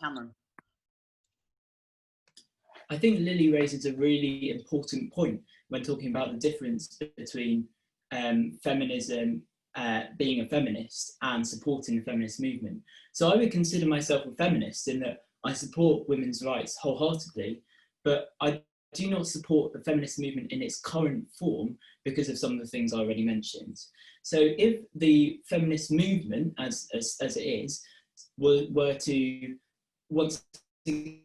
Cameron. I think Lily raises a really important point when talking about the difference between feminism, being a feminist, and supporting the feminist movement. So I would consider myself a feminist in that I support women's rights wholeheartedly, but I do not support the feminist movement in its current form because of some of the things I already mentioned. So if the feminist movement, as it is, were to once again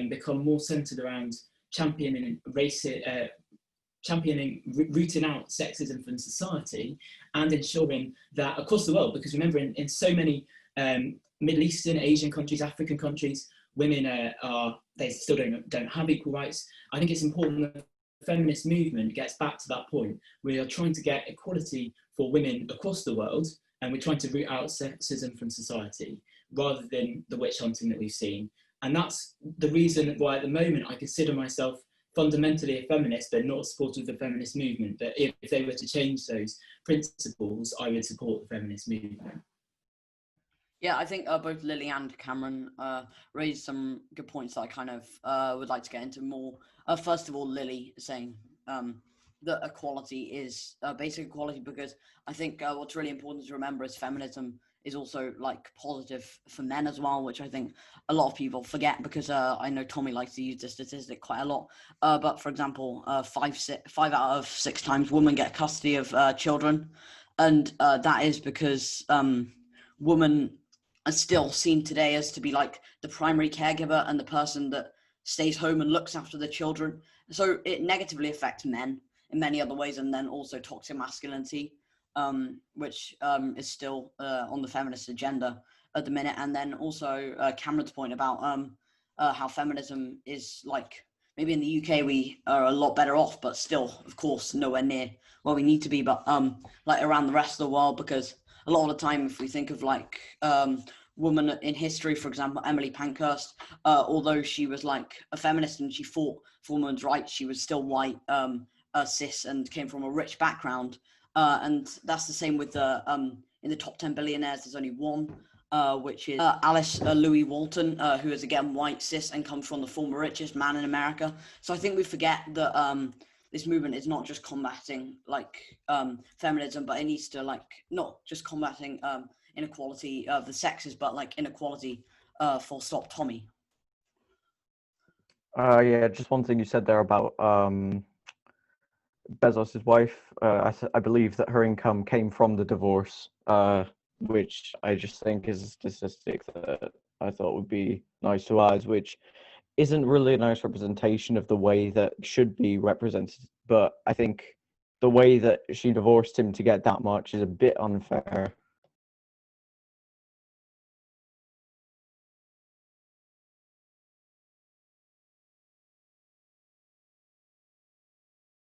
become more centered around championing rooting out sexism from society and ensuring that across the world, because remember in so many Middle Eastern, Asian countries, African countries, women they still don't have equal rights. I think it's important that the feminist movement gets back to that point. We are trying to get equality for women across the world, and we're trying to root out sexism from society rather than the witch hunting that we've seen. And that's the reason why at the moment I consider myself fundamentally a feminist, but not a supporter of the feminist movement. But if they were to change those principles, I would support the feminist movement. Yeah, I think both Lily and Cameron raised some good points that I kind of would like to get into more. First of all, Lily saying that equality is basic equality, because I think what's really important to remember is feminism is also like positive for men as well, which I think a lot of people forget, because I know Tommy likes to use this statistic quite a lot. But for example, 5 out of 6 times women get custody of children, and that is because women are still seen today as to be like the primary caregiver and the person that stays home and looks after the children. So it negatively affects men in many other ways, and then also toxic masculinity, which is still on the feminist agenda at the minute. And then also Cameron's point about how feminism is like, maybe in the UK we are a lot better off, but still, of course, nowhere near where we need to be, but like around the rest of the world, because a lot of the time, if we think of like women in history, for example, Emily Pankhurst, although she was like a feminist and she fought for women's rights, she was still white, cis, and came from a rich background. And that's the same with the in the top 10 billionaires. There's only one, which is Alice Louis Walton, who is again white, cis, and comes from the former richest man in America. So I think we forget that this movement is not just combating like feminism, but it needs to like not just combating inequality of the sexes, but like inequality full stop. Tommy. Yeah, just one thing you said there about Bezos's wife. I believe that her income came from the divorce, which I just think is a statistic that I thought would be nice to add, which isn't really a nice representation of the way that should be represented. But I think the way that she divorced him to get that much is a bit unfair.